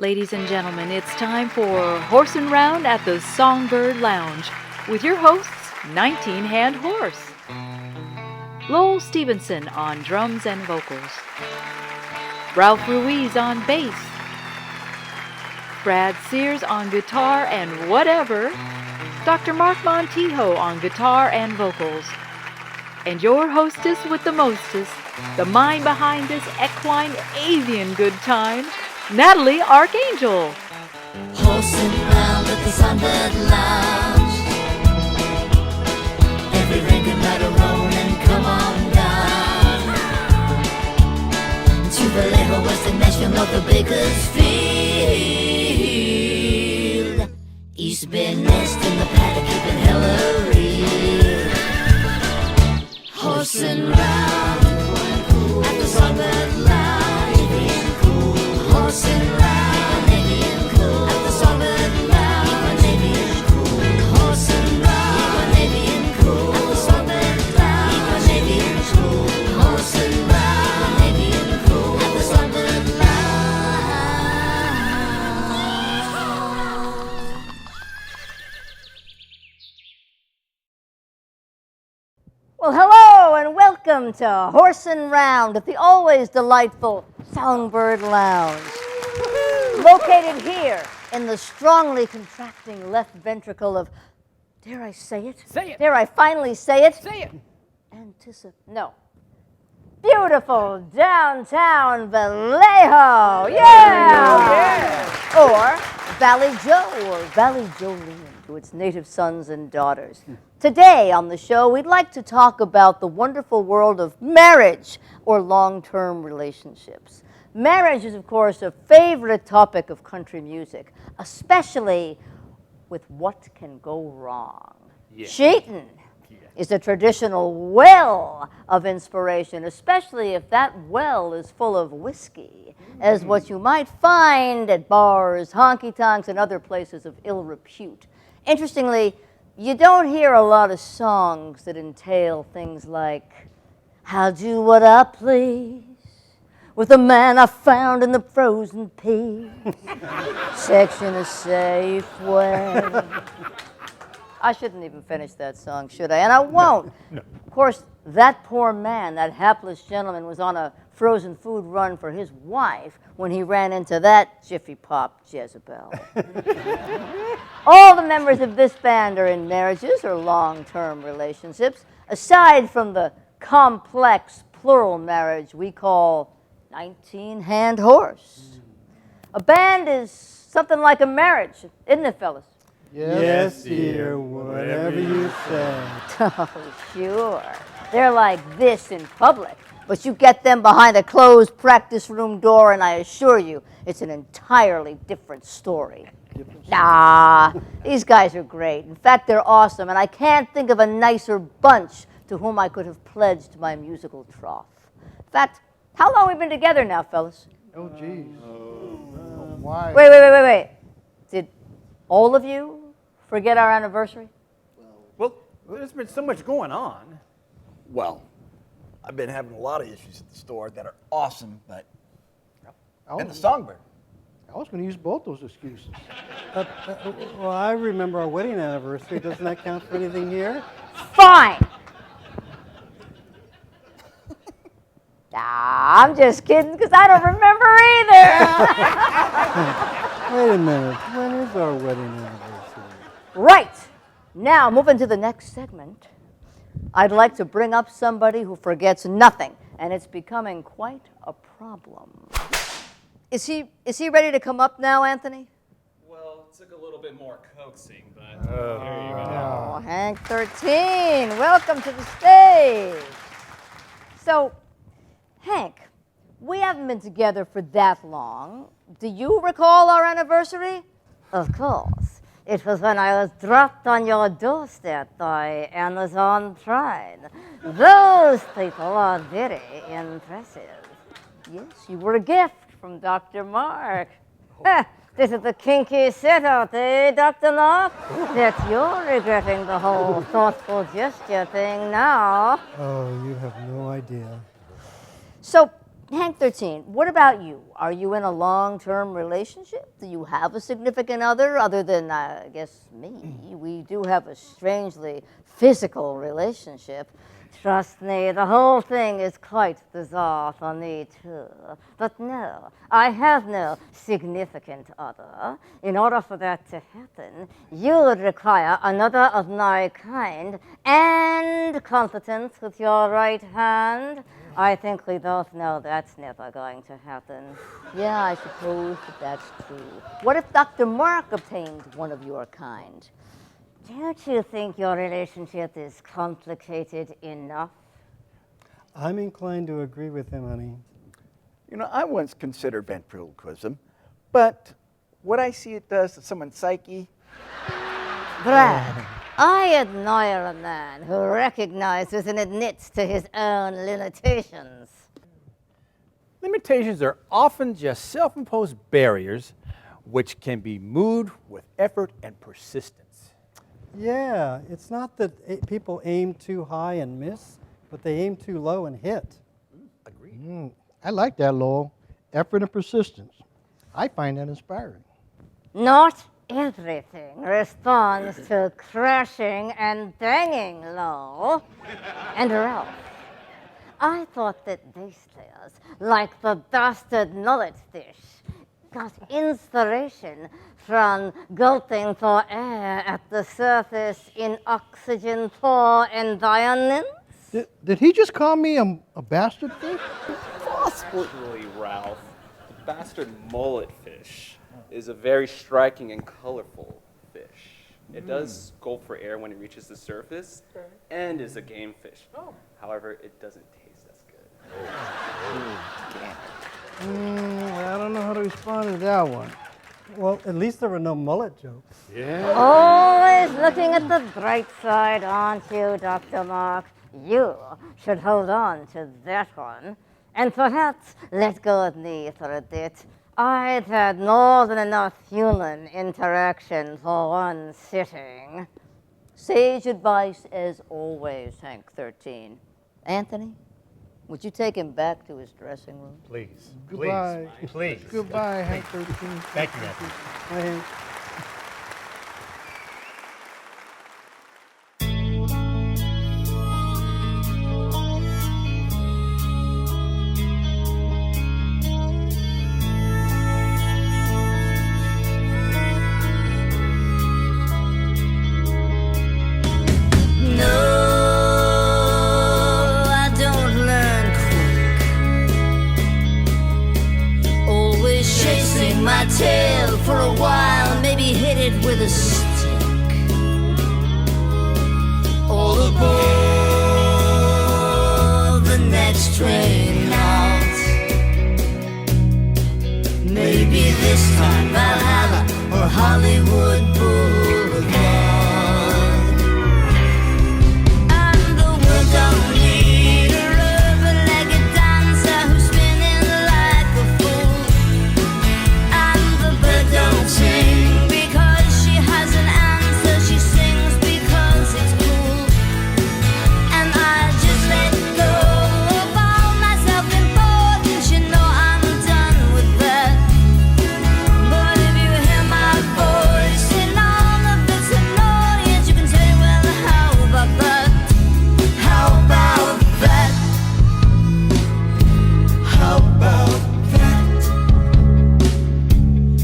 Ladies and gentlemen, it's time for Horsin' Round at the Songbird Lounge with your hosts, 19 Hand Horse, Lowell Stevenson on drums and vocals, Ralph Ruiz on bass, Brad Sears on guitar and whatever, Dr. Mark Montijo on guitar and vocals, and your hostess with the mostest, the mind behind this equine avian good time, Natalie Archangel. Horsin' round at the Songbird Lounge. Every ring can ride a roll and come on down to the little western nation of the Bakersfield. East Bend nest in the paddock keeping hella real. Horsin' round at the Songbird Lounge. Horsin' round at the Songbird Lounge. Horsin' round at the Songbird Lounge. Horsin' round at the Songbird Lounge. Well, hello and welcome to Horsin' Round at the always delightful Songbird Lounge. Located here in the strongly contracting left ventricle of, dare I say it? Say it. Dare I finally say it? Say it. No. Beautiful downtown Vallejo. Yeah! Or Valley Joe or Valley Jolene to its native sons and daughters. Today on the show, we'd like to talk about the wonderful world of marriage or long-term relationships. Marriage is, of course, a favorite topic of country music, especially with what can go wrong. Yeah. Cheating is a traditional well of inspiration, especially if that well is full of whiskey, as what you might find at bars, honky-tonks, and other places of ill repute. Interestingly, you don't hear a lot of songs that entail things like, I'll do what I please with the man I found in the frozen peas. Sex in a safe way. I shouldn't even finish that song, should I? And I won't. No. Of course, that poor man, that hapless gentleman, was on a frozen food run for his wife when he ran into that Jiffy Pop Jezebel. All the members of this band are in marriages or long-term relationships, aside from the complex plural marriage we call 19 Hand Horse. A band is something like a marriage, isn't it, fellas? Yes, dear, whatever you say. Oh, sure. They're like this in public, but you get them behind a closed practice room door, and I assure you, it's an entirely different story. Nah, these guys are great. In fact, they're awesome, and I can't think of a nicer bunch to whom I could have pledged my musical troth. In fact, how long have we been together now, fellas? Oh, geez. Why? Wait. Did all of you forget our anniversary? Well, there's been so much going on. Well, I've been having a lot of issues at the store that are awesome, but and the Songbird. I was going to use both those excuses. Well, I remember our wedding anniversary. Doesn't that count for anything here? Fine. Nah, I'm just kidding because I don't remember either. Wait a minute. When is our wedding anniversary? Right. Now, moving to the next segment, I'd like to bring up somebody who forgets nothing, and it's becoming quite a problem. Is he ready to come up now, Anthony? Well, it took a little bit more coaxing, but here you go. Oh, Hank 13, welcome to the stage. So, Hank, we haven't been together for that long. Do you recall our anniversary? Of course. It was when I was dropped on your doorstep by Amazon Prime. Those people are very impressive. Yes, you were a gift from Dr. Mark. This is a kinky set-out, eh, Dr. Mark? That you're regretting the whole thoughtful gesture thing now. Oh, you have no idea. So, Hank 13, what about you? Are you in a long-term relationship? Do you have a significant other than, I guess, me? We do have a strangely physical relationship. Trust me, the whole thing is quite bizarre for me, too. But no, I have no significant other. In order for that to happen, you would require another of my kind and competence with your right hand. I think we both know that's never going to happen. Yeah, I suppose that's true. What if Dr. Mark obtained one of your kind? Don't you think your relationship is complicated enough? I'm inclined to agree with him, honey. You know, I once considered ventriloquism, but what I see it does to someone's psyche. Brad, I admire a man who recognizes and admits to his own limitations. Limitations are often just self-imposed barriers which can be moved with effort and persistence. Yeah, it's not that people aim too high and miss, but they aim too low and hit. Agreed. I like that, Lowell. Effort and persistence. I find that inspiring. Not everything responds to crashing and banging, Lowell. And Ralph, I thought that bass players, like the bastard mullet fish, got inspiration from gulping for air at the surface in oxygen-poor environments. Did he just call me a bastard fish? Possibly, Ralph. The bastard mullet fish is a very striking and colorful fish. It does gulp for air when it reaches the surface and is a game fish. However, it doesn't taste as good. I don't know how to respond to that one. Well, at least there were no mullet jokes. Always looking at the bright side, aren't you, Dr. Mark? You should hold on to that one. And perhaps let go of me for a bit. I've had more than enough human interaction for one sitting. Sage advice as always, Hank 13. Anthony, would you take him back to his dressing room? Please. Goodbye. Please. Goodbye, Hank 13. Thank you, Anthony. Bye, Hank. Tail for a while, maybe hit it with a stick. All aboard the next train out. Maybe this time Valhalla or Hollywood Boulevard. And the world don't need a rubber-legged dancer who's spinning like a fool. Don't sing because she has an answer. She sings because it's cool. And I just let go of all my self-importance. You know I'm done with that. But if you hear my voice in all of its annoyance, you can say, well, how about that? How about that? How about that?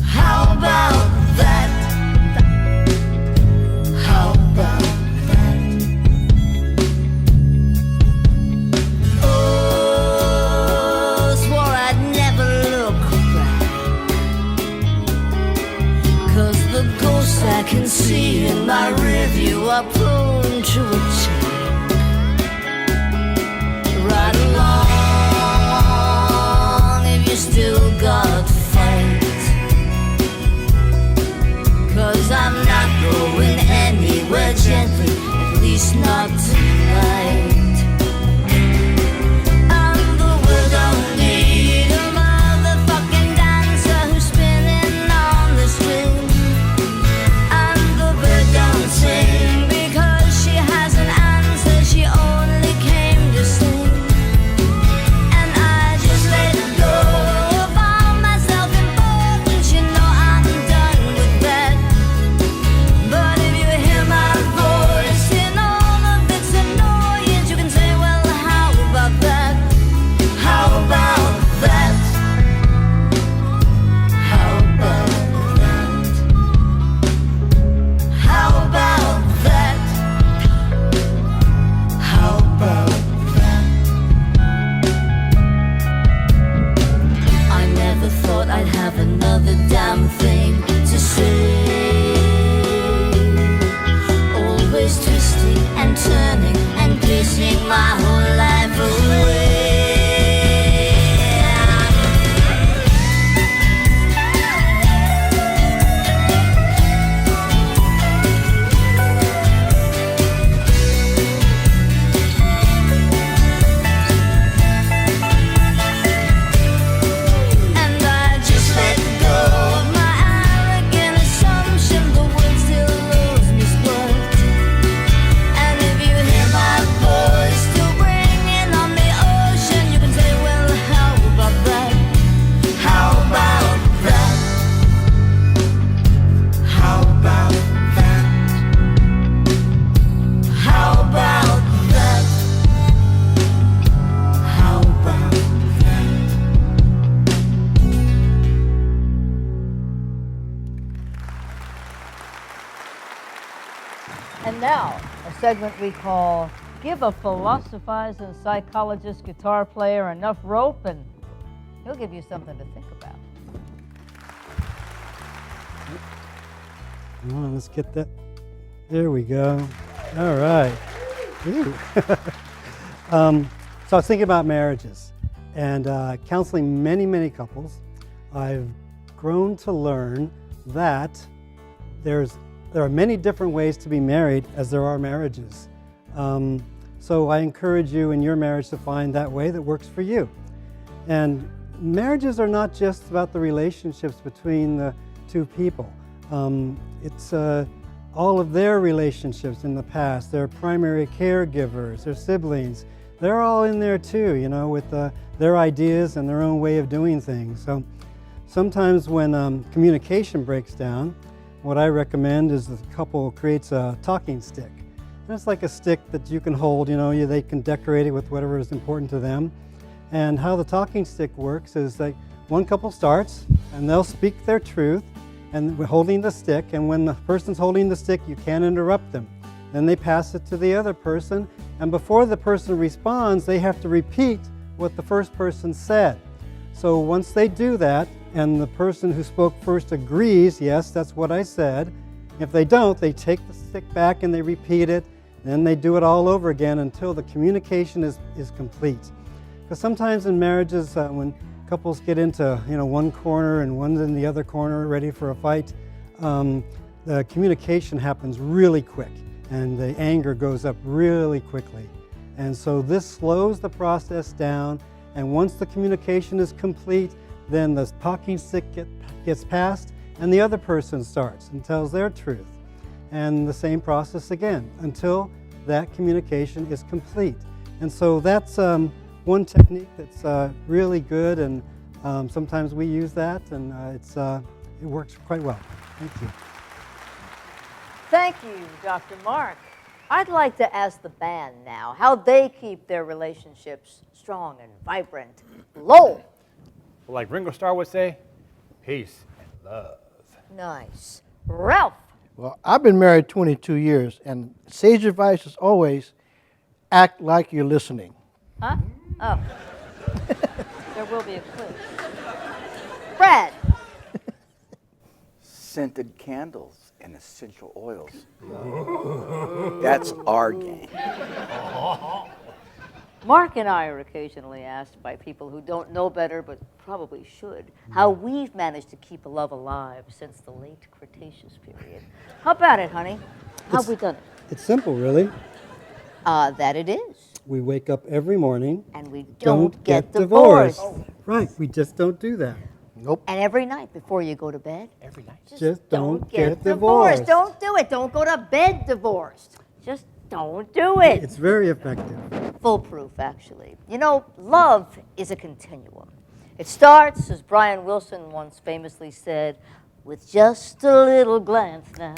How about that? How about that? Oh, swore I'd never look back, 'cause the ghosts I can see in my rearview are prone to attack. Right along if you still got fight. 'Cause I'm not going anywhere gently, at least not tonight. And the world don't need a motherfucking dancer who's spinning on the string. And the bird don't sing because she has an answer, she only came to sing. And I just let And now, a segment we call Give a Philosophizing Psychologist Guitar Player Enough Rope and he'll give you something to think about. Come on, let's get that. There we go. All right. Ooh. So I was thinking about marriages and counseling many couples. I've grown to learn that there are many different ways to be married as there are marriages. So I encourage you in your marriage to find that way that works for you. And marriages are not just about the relationships between the two people. It's all of their relationships in the past, their primary caregivers, their siblings. They're all in there too, you know, with their ideas and their own way of doing things. So sometimes when communication breaks down, what I recommend is the couple creates a talking stick. And it's like a stick that you can hold, you know, they can decorate it with whatever is important to them. And how the talking stick works is that one couple starts and they'll speak their truth and we're holding the stick, and when the person's holding the stick, you can't interrupt them. Then they pass it to the other person, and before the person responds, they have to repeat what the first person said. So once they do that, and the person who spoke first agrees, yes, that's what I said, if they don't, they take the stick back and they repeat it, then they do it all over again until the communication is complete. Because sometimes in marriages, when couples get into one corner and one's in the other corner ready for a fight, the communication happens really quick and the anger goes up really quickly. And so this slows the process down, and once the communication is complete, then the talking stick gets passed and the other person starts and tells their truth. And the same process again until that communication is complete. And so that's one technique that's really good, and sometimes we use that, and it works quite well. Thank you. Thank you, Dr. Mark. I'd like to ask the band now how they keep their relationships strong and vibrant. Lowell. Like Ringo Starr would say, peace and love. Nice. Ralph. Well, I've been married 22 years, and sage advice is always act like you're listening. Huh? Oh. There will be a quiz. Brad. Scented candles and essential oils. That's our game. Mark and I are occasionally asked by people who don't know better but probably should how we've managed to keep love alive since the late Cretaceous period. How about it, honey? How have we done it? It's simple, really. That it is. We wake up every morning. And we don't get divorced. Right, we just don't do that. Nope. And every night before you go to bed, Every night. Just don't get divorced. divorced. Don't do it. Don't go to bed divorced. Just don't do it. It's very effective. Foolproof, actually. You know, love is a continuum. It starts, as Brian Wilson once famously said, with just a little glance now.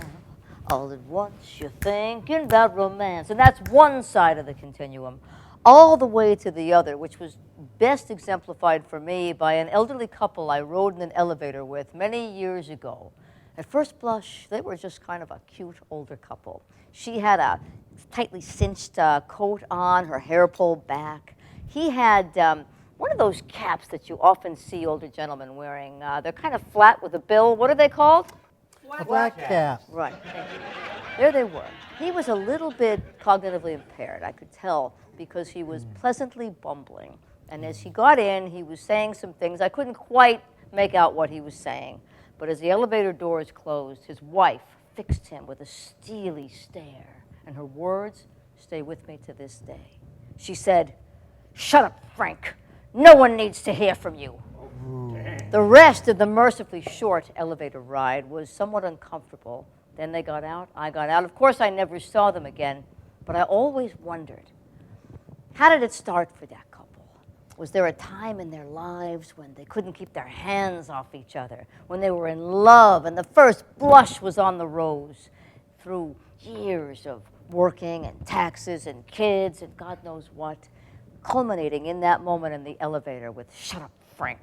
All at once you're thinking about romance. And that's one side of the continuum. All the way to the other, which was best exemplified for me by an elderly couple I rode in an elevator with many years ago. At first blush, they were just kind of a cute older couple. She had a tightly cinched coat on, her hair pulled back. He had one of those caps that you often see older gentlemen wearing. They're kind of flat with a bill. What are they called? A black cap. Right, thank you. There they were. He was a little bit cognitively impaired, I could tell, because he was pleasantly bumbling. And as he got in, he was saying some things. I couldn't quite make out what he was saying. But as the elevator doors closed, his wife fixed him with a steely stare. And her words stay with me to this day. She said, "Shut up, Frank. No one needs to hear from you." The rest of the mercifully short elevator ride was somewhat uncomfortable. Then they got out, I got out. Of course, I never saw them again, but I always wondered, how did it start for that couple? Was there a time in their lives when they couldn't keep their hands off each other, when they were in love and the first blush was on the rose? Through years of working and taxes and kids and God knows what, culminating in that moment in the elevator with, "Shut up, Frank."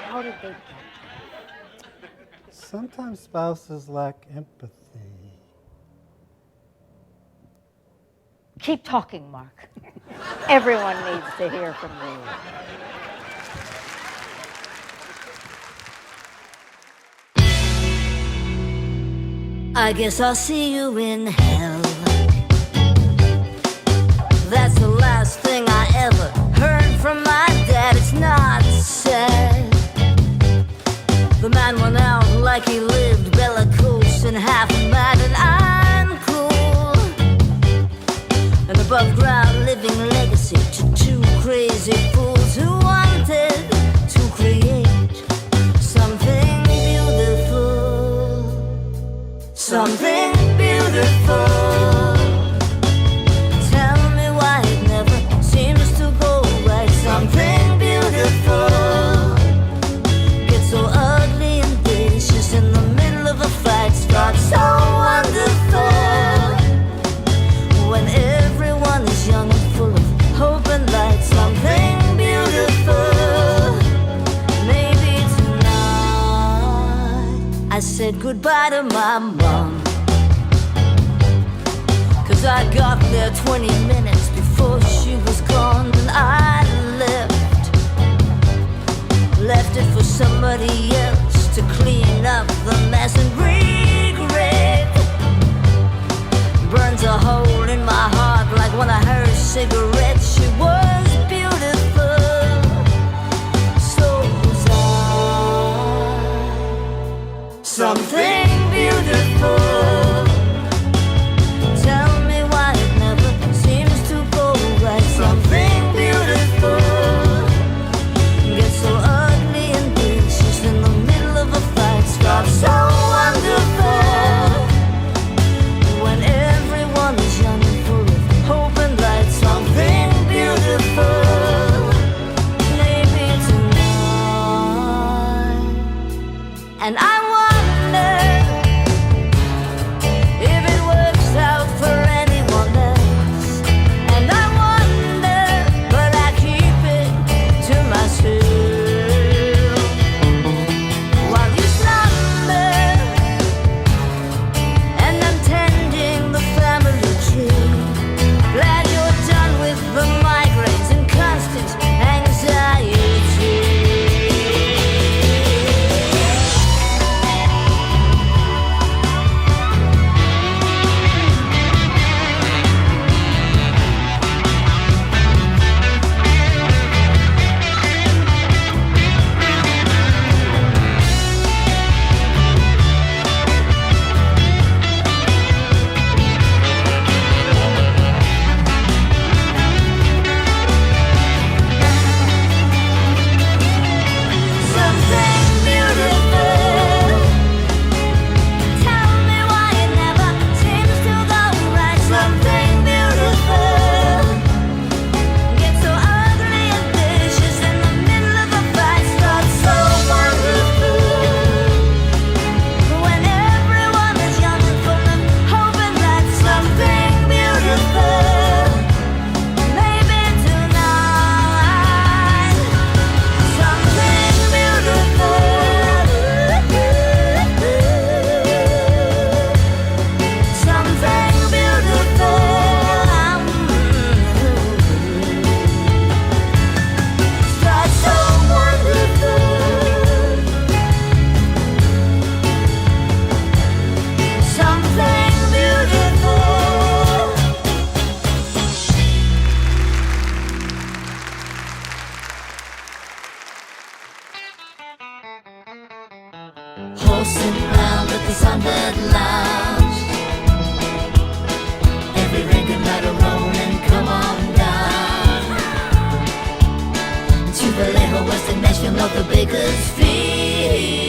How did they get there? Sometimes spouses lack empathy. Keep talking, Mark. Everyone needs to hear from you. I guess I'll see you in hell. That's the last thing I ever heard from my dad. It's not sad. The man went out like he lived, bellicose and half mad, and I'm cool. An above ground living legacy to two crazy fools who wanted to create something beautiful. Something beautiful. Tell me why it never seems to go right. Something beautiful gets so ugly and vicious in the middle of a fight. Starts so wonderful when everyone is young and full of hope and light. Something beautiful. Maybe tonight I said goodbye to my mom, 'cause I got there 20 minutes before she was gone, and I left it for somebody else to clean up the mess, and regret burns a hole in my heart like one of her cigarettes. She was beautiful, so was I. Something beautiful. Tell me why it never seems to go right. Something beautiful gets so ugly and vicious in the middle of a fight. Starts so wonderful when everyone is young and full of hope and light. Something beautiful. Maybe tonight. And I wonder if it works out for anyone else. And I wonder, but I keep it to myself. While you slumber and I'm tending the family tree, glad you're done with the migraines and constant anxiety. Something beautiful. Tell me why it never seems to go right. Something beautiful gets so ugly and vicious in the middle of a fight. Starts so wonderful when everyone is young and full of hope and light. Something beautiful. Maybe tonight. Something beautiful. Something beautiful. Starts so wonderful. Something beautiful. Horsin round at the Songbird Lounge. Every ring and let a roll and come on down to Vallejo, Western Nashville, North of Bakersfield.